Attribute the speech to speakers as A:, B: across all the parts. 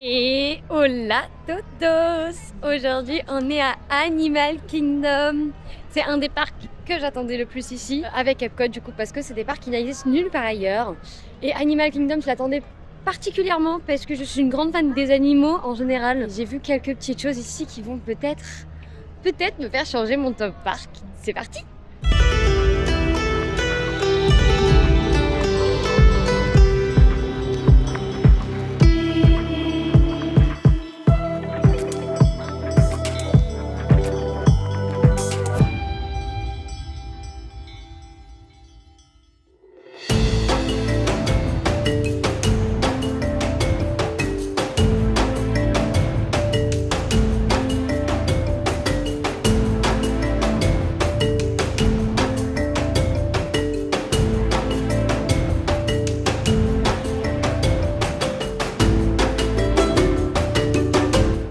A: Et hola todos! Aujourd'hui on est à Animal Kingdom. C'est un des parcs que j'attendais le plus ici, avec Epcot du coup, parce que c'est des parcs qui n'existent nulle part ailleurs. Et Animal Kingdom je l'attendais particulièrement parce que je suis une grande fan des animaux en général. J'ai vu quelques petites choses ici qui vont peut-être me faire changer mon top parc. C'est parti!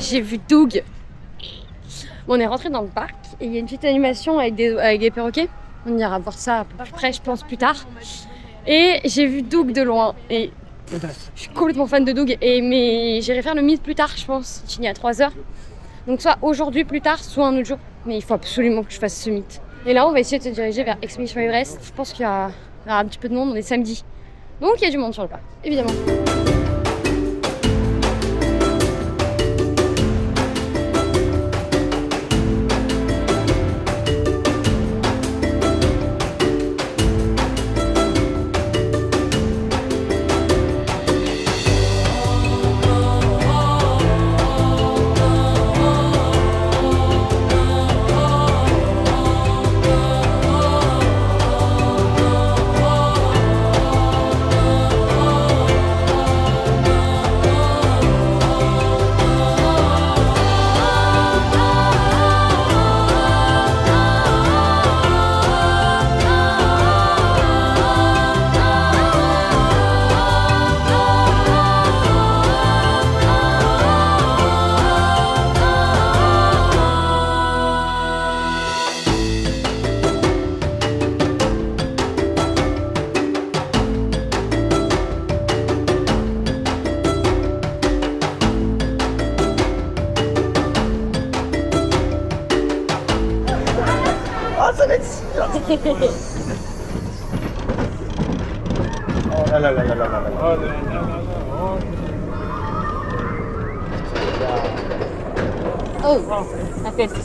A: J'ai vu Doug. Bon, on est rentré dans le parc et il y a une petite animation avec des perroquets. On ira voir ça à peu près, je pense, plus tard. Et j'ai vu Doug de loin et je suis complètement fan de Doug. Mais j'irai faire le mythe plus tard, je pense. Il finit à 3 h. Donc soit aujourd'hui plus tard, soit un autre jour. Mais il faut absolument que je fasse ce mythe. Et là, on va essayer de se diriger vers Expedition Everest. Je pense qu'il y aura un petit peu de monde. On est samedi. Donc il y a du monde sur le parc, évidemment.
B: Ça va être si bien. Oh là là là là là là là.
A: Oh, la fête.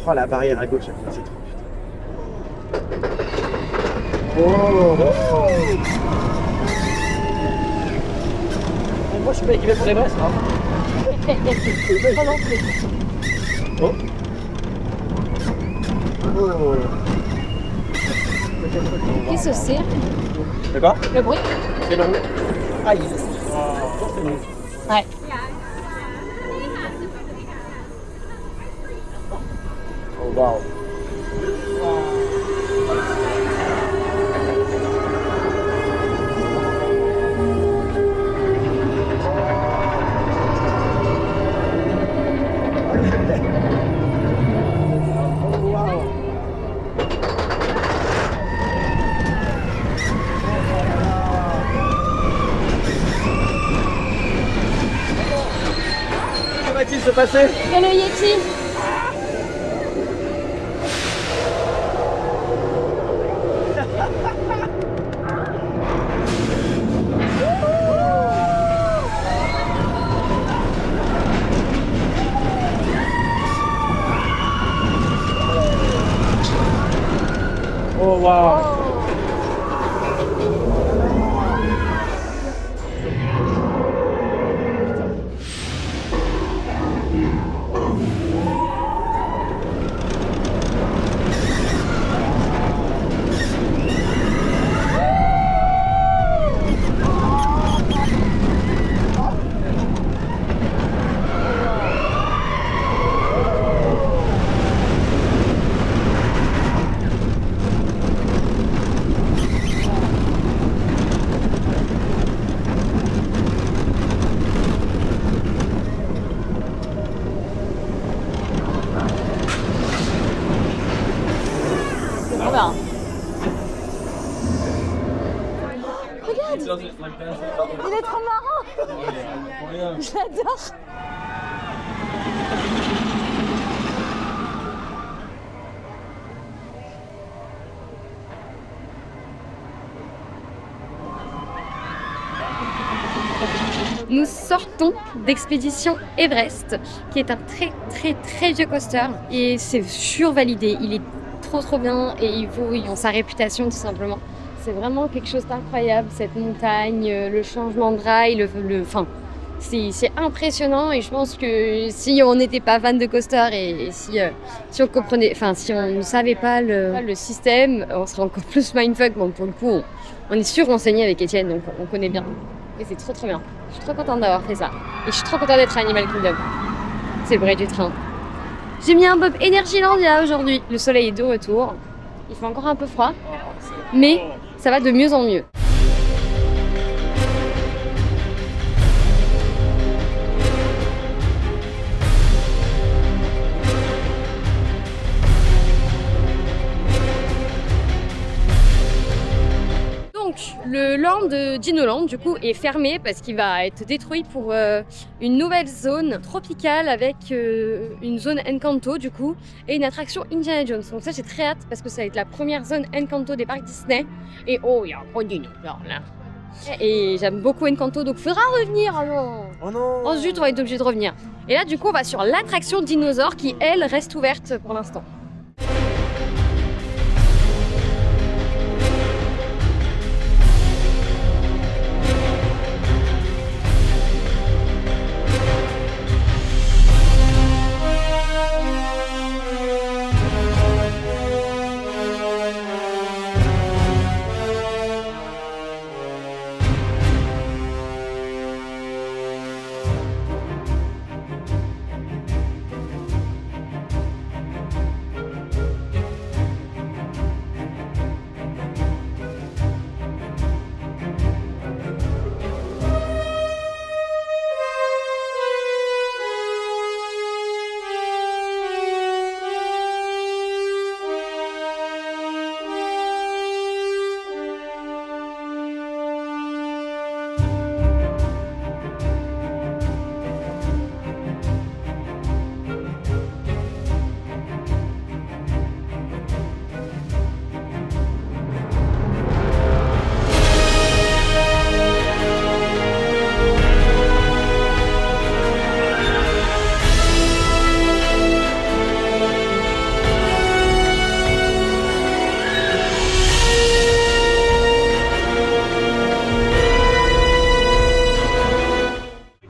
B: Oh la barrière à gauche, c'est trop putain. Oh. Moi je suis pas équipé pour les braises, hein. Oh non. Oh. Oh.
A: Qu'est-ce que c'est?
B: C'est quoi?
A: Le bruit?
B: C'est long. Aïe.
A: Ouais.
B: Oh waouh. Que va-t-il se passer?
A: Il y a le Yeti.
B: Oh waouh.
A: regarde. Il est trop marrant. Je l'adore. Nous sortons d'Expédition Everest, qui est un très vieux coaster et c'est survalidé. Il est trop bien et ils ont sa réputation tout simplement. C'est vraiment quelque chose d'incroyable, cette montagne, le changement de rail, enfin, c'est impressionnant et je pense que si on n'était pas fan de coaster et si on comprenait, enfin si on ne savait pas le système, on serait encore plus mindfuck. Bon, pour le coup, on est surrenseigné avec Étienne, donc on connaît bien. Et c'est trop bien. Je suis trop contente d'avoir fait ça. Et je suis trop contente d'être à Animal Kingdom. C'est le bruit du train. J'ai mis un bob Energylandia aujourd'hui. Le soleil est de retour. Il fait encore un peu froid. Mais ça va de mieux en mieux. Le land de Dinoland du coup est fermé parce qu'il va être détruit pour une nouvelle zone tropicale avec une zone Encanto du coup et une attraction Indiana Jones. Donc ça j'ai très hâte parce que ça va être la première zone Encanto des parcs Disney et oh il y a un gros dinosaure là. Et j'aime beaucoup Encanto donc faudra revenir alors. Oh non. Oh zut, on va être obligé de revenir. Et là du coup on va sur l'attraction dinosaure qui elle reste ouverte pour l'instant.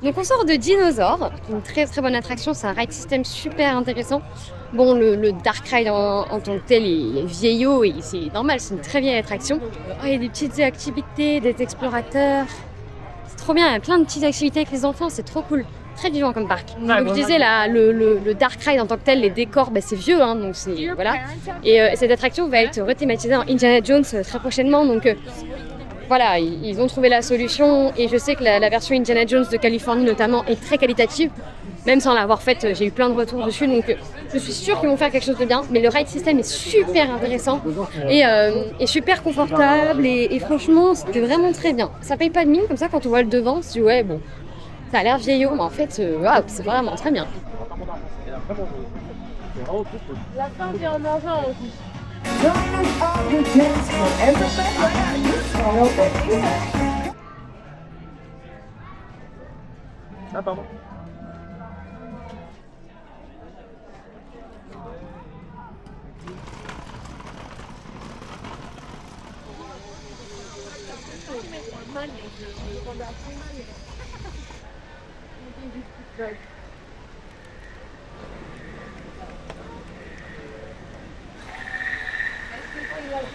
A: Donc on sort de Dinosaur, une très bonne attraction, c'est un ride system super intéressant. Bon, le Dark Ride en tant que tel est vieillot et c'est normal, c'est une très vieille attraction. Oh, il y a des petites activités, des explorateurs, c'est trop bien, il y a plein de petites activités avec les enfants, c'est trop cool. Très vivant comme parc. Donc je disais, là, le Dark Ride en tant que tel, les décors, bah, c'est vieux, hein, donc c'est voilà. Et cette attraction va être rethématisée en Indiana Jones très prochainement, donc voilà, ils ont trouvé la solution et je sais que la version Indiana Jones de Californie notamment est très qualitative. Même sans l'avoir faite, j'ai eu plein de retours dessus, donc je suis sûre qu'ils vont faire quelque chose de bien. Mais le ride system est super intéressant et super confortable et franchement, c'était vraiment très bien. Ça paye pas de mine, comme ça quand on voit le devant, on se dit ouais bon, ça a l'air vieillot, mais en fait, wow, c'est vraiment très bien.
C: La fin vient en avant aussi.
B: Ah pardon.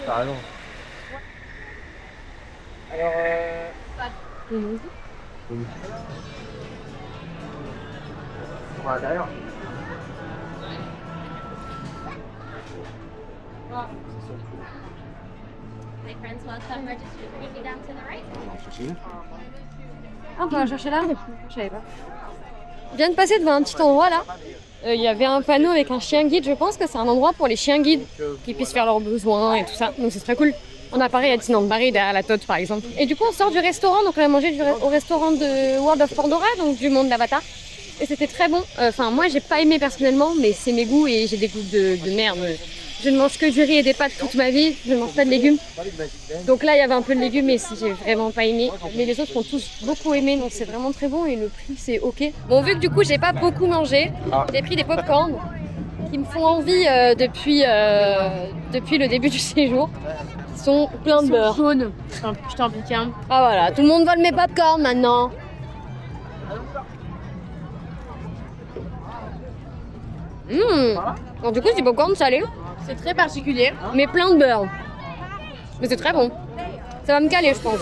B: T'as raison. Alors on va derrière.
A: My friends welcome registered quickly down to the right. Ah, on va chercher là? Je savais pas. Je viens de passer devant un petit endroit là. Il y avait un panneau avec un chien guide. Je pense que c'est un endroit pour les chiens guides qui puissent faire leurs besoins et tout ça. Donc c'est très cool. On a pareil à Disneyland Paris derrière la Tote par exemple. Et du coup on sort du restaurant, donc on a mangé au restaurant de World of Pandora, donc du monde d'Avatar. Et c'était très bon. Enfin moi j'ai pas aimé personnellement, mais c'est mes goûts et j'ai des goûts de merde. Je ne mange que du riz et des pâtes toute ma vie, je ne mange pas de légumes. Donc là il y avait un peu de légumes mais si j'ai vraiment pas aimé. Mais les autres ont tous beaucoup aimé, donc c'est vraiment très bon et le prix c'est ok. Bon vu que du coup j'ai pas beaucoup mangé, j'ai pris des pop-corn qui me font envie depuis le début du séjour. Ils sont pleins de beurre.
C: Jaune. Je t'en pique un.
A: Ah voilà, tout le monde vole mes pop-corn maintenant. Donc du coup c'est du pop-corn salé.
C: C'est très particulier.
A: Mais plein de beurre. Mais c'est très bon. Ça va me caler, je pense.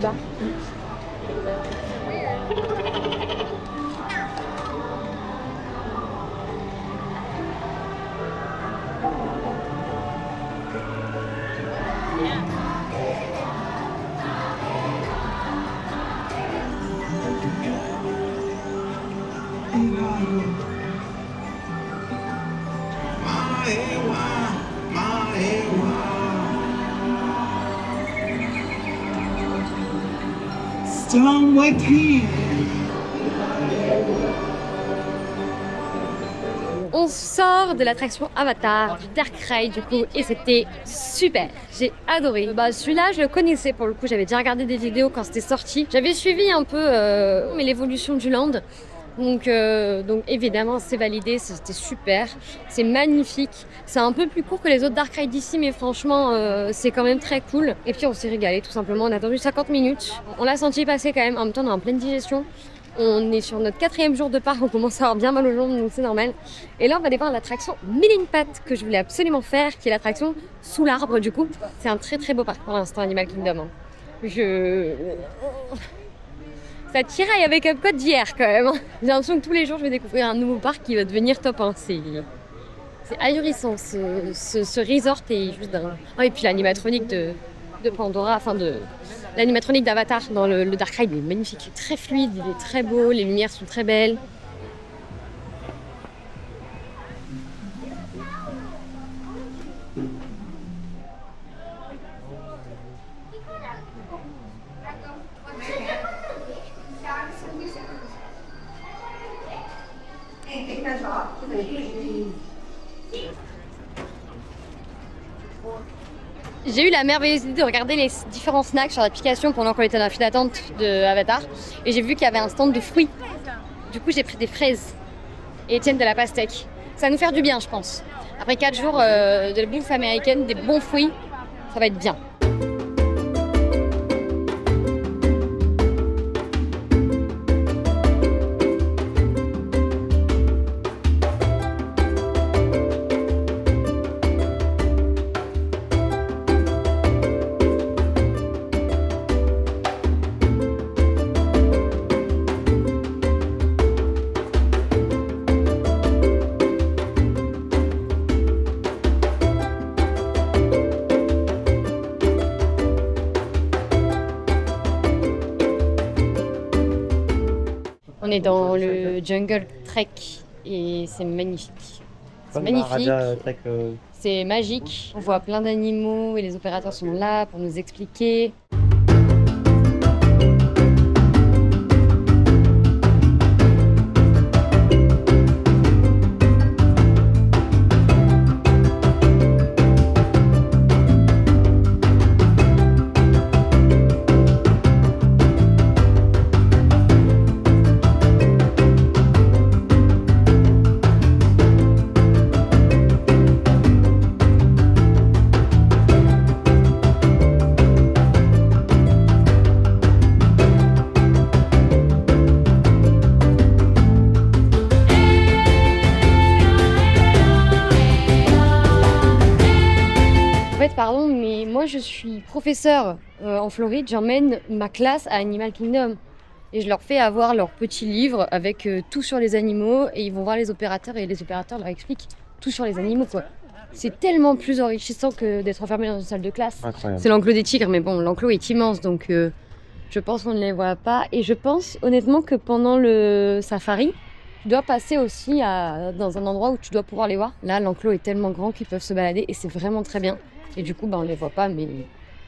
A: Bas. On sort de l'attraction Avatar, du Dark Ride du coup, et c'était super, j'ai adoré. Celui-là je le connaissais pour le coup, j'avais déjà regardé des vidéos quand c'était sorti. J'avais suivi un peu l'évolution du land. Donc évidemment c'est validé, c'était super, c'est magnifique. C'est un peu plus court que les autres Dark Ride d'ici, mais franchement c'est quand même très cool. Et puis on s'est régalé tout simplement, on a attendu 50 minutes. On l'a senti passer quand même, en même temps on est en pleine digestion. On est sur notre 4e jour de parc, on commence à avoir bien mal aux jambes, donc c'est normal. Et là on va aller voir l'attraction Mille et une pattes que je voulais absolument faire, qui est l'attraction sous l'arbre du coup. C'est un très très beau parc pour l'instant, Animal Kingdom. Ça tiraille avec Epcot d'hier quand même. J'ai l'impression que tous les jours je vais découvrir un nouveau parc qui va devenir top 1. C'est ahurissant, ce resort est juste dingue. Et puis l'animatronique de Pandora, enfin de l'animatronique d'Avatar dans le Dark Ride, il est magnifique, il est très fluide, il est très beau, les lumières sont très belles. J'ai eu la merveilleuse idée de regarder les différents snacks sur l'application pendant qu'on était dans la file d'attente de Avatar. Et j'ai vu qu'il y avait un stand de fruits. Du coup, j'ai pris des fraises et Étienne de la pastèque. Ça va nous faire du bien, je pense. Après 4 jours de la bouffe américaine, des bons fruits, ça va être bien. On est dans le Jungle Trek et c'est magnifique. C'est magnifique. C'est magique. On voit plein d'animaux et les opérateurs sont là pour nous expliquer. moi je suis professeure en Floride, j'emmène ma classe à Animal Kingdom. Et je leur fais avoir leur petit livre avec tout sur les animaux et ils vont voir les opérateurs et les opérateurs leur expliquent tout sur les animaux quoi. C'est tellement plus enrichissant que d'être enfermé dans une salle de classe. C'est l'enclos des tigres mais bon l'enclos est immense donc je pense qu'on ne les voit pas. Et je pense honnêtement que pendant le safari, tu dois passer aussi dans un endroit où tu dois pouvoir les voir. Là l'enclos est tellement grand qu'ils peuvent se balader et c'est vraiment très bien. Et du coup on les voit pas mais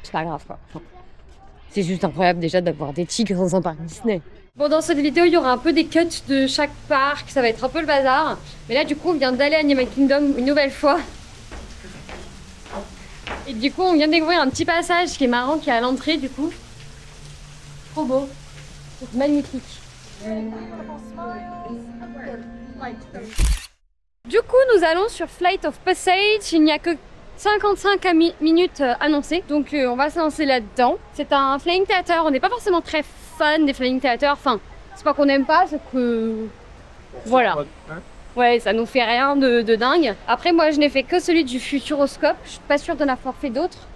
A: c'est pas grave quoi. Enfin, c'est juste incroyable déjà d'avoir des tigres dans un parc Disney. Bon, dans cette vidéo, il y aura un peu des cuts de chaque parc, ça va être un peu le bazar. Mais là, du coup, on vient d'aller à Animal Kingdom une nouvelle fois. Et du coup, on vient de découvrir un petit passage qui est marrant, qui est à l'entrée, du coup. Trop beau. C'est magnifique. Du coup, nous allons sur Flight of Passage. Il n'y a que 55 minutes annoncées, donc on va se lancer là-dedans. C'est un Flying Theater, on n'est pas forcément très fan des Flying Theater, enfin, c'est pas qu'on n'aime pas, c'est que... Voilà. Ouais, ça nous fait rien de dingue. Après, moi, je n'ai fait que celui du Futuroscope, je suis pas sûre d'en avoir fait d'autres.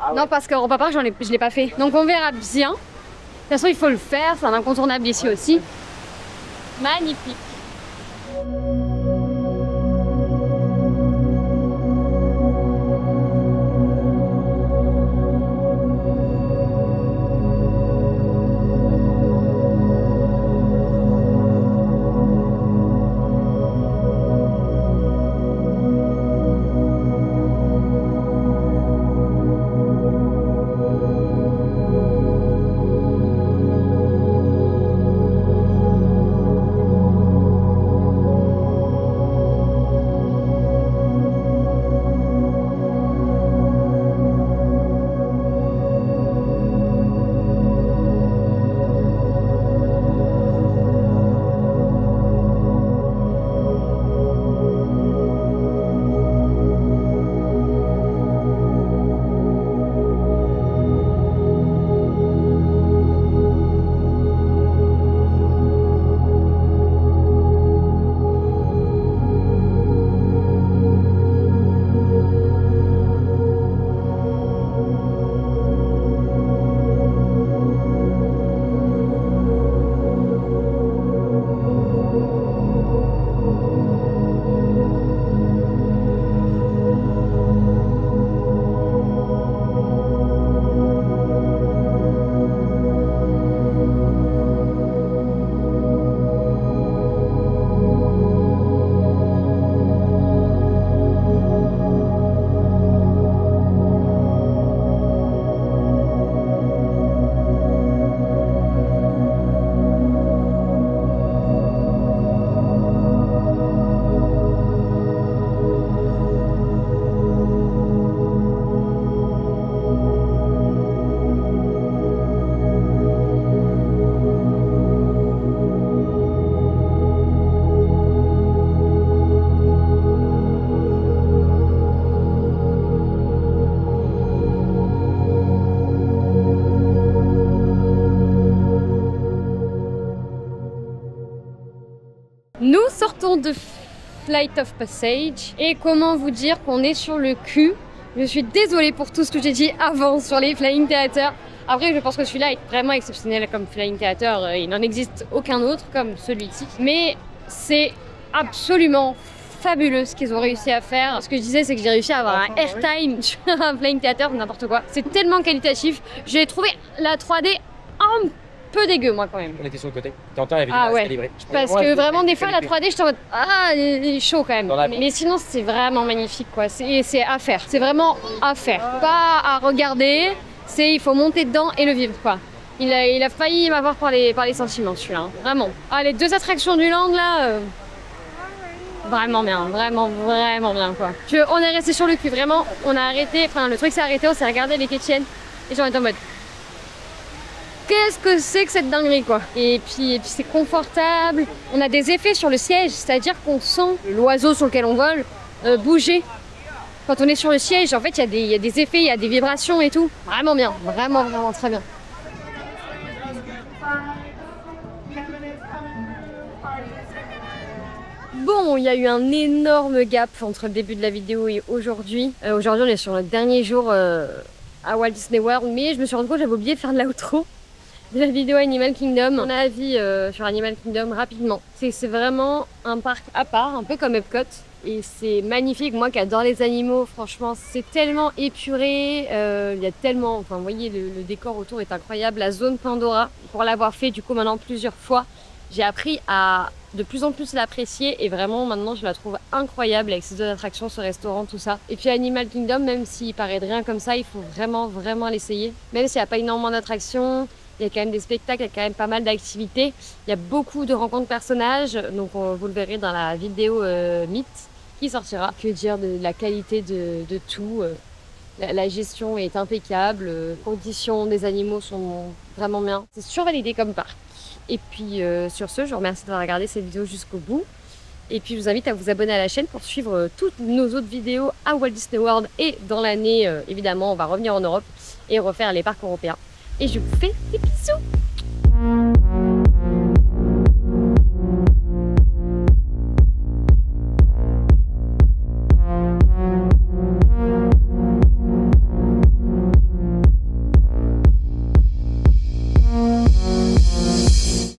A: Ah ouais. Non, parce qu'Europa Park, je l'ai pas fait. Donc on verra bien. De toute façon, il faut le faire, c'est un incontournable ici aussi. Magnifique. Nous sortons de Flight of Passage et comment vous dire qu'on est sur le cul. Je suis désolée pour tout ce que j'ai dit avant sur les Flying Theater. Après, je pense que celui-là est vraiment exceptionnel comme Flying Theater. Il n'en existe aucun autre comme celui-ci. Mais c'est absolument fabuleux ce qu'ils ont réussi à faire. Ce que je disais, c'est que j'ai réussi à avoir un airtime sur un Flying Theater, n'importe quoi. C'est tellement qualitatif. J'ai trouvé la 3D un peu dégueu, moi, quand même.
B: On était sur le côté. T'entends, la vidéo
A: ouais.
B: calibrée.
A: Parce que vraiment, des fois, la 3D, je suis en mode ah, il est chaud quand même. Mais sinon, c'est vraiment magnifique, quoi. C'est à faire. C'est vraiment à faire. Pas à regarder. Il faut monter dedans et le vivre, quoi. Il a failli m'avoir par les sentiments, celui-là. Hein. Vraiment. Ah, les deux attractions du land, là. Vraiment bien, vraiment bien, quoi. On est resté sur le cul, vraiment. On a arrêté. Enfin, le truc s'est arrêté. On s'est regardé avec Etienne. Et j'en étais en mode. Qu'est-ce que c'est que cette dinguerie, quoi. Et puis c'est confortable. On a des effets sur le siège, c'est-à-dire qu'on sent l'oiseau sur lequel on vole bouger. Quand on est sur le siège, en fait, il y a des effets, il y a des vibrations et tout. Vraiment bien, vraiment très bien. Bon, il y a eu un énorme gap entre le début de la vidéo et aujourd'hui. Aujourd'hui, on est sur le dernier jour à Walt Disney World, mais je me suis rendu compte que j'avais oublié de faire de l'outro de la vidéo Animal Kingdom. Mon avis sur Animal Kingdom rapidement. C'est vraiment un parc à part, un peu comme Epcot. Et c'est magnifique, moi qui adore les animaux, franchement c'est tellement épuré, il y a tellement, enfin vous voyez le décor autour est incroyable, la zone Pandora, pour l'avoir fait du coup maintenant plusieurs fois, j'ai appris à de plus en plus l'apprécier et vraiment maintenant je la trouve incroyable avec ses deux attractions, ce restaurant, tout ça. Et puis Animal Kingdom, même s'il paraît de rien comme ça, il faut vraiment l'essayer. Même s'il n'y a pas énormément d'attractions, il y a quand même des spectacles, il y a quand même pas mal d'activités. Il y a beaucoup de rencontres personnages, donc vous le verrez dans la vidéo Mythe qui sortira. Que dire de la qualité de tout, la gestion est impeccable, les conditions des animaux sont vraiment bien. C'est survalidé comme parc. Et puis sur ce, je vous remercie d'avoir regardé cette vidéo jusqu'au bout. Et puis je vous invite à vous abonner à la chaîne pour suivre toutes nos autres vidéos à Walt Disney World. Et dans l'année, évidemment, on va revenir en Europe et refaire les parcs européens. Et je vous fais des bisous!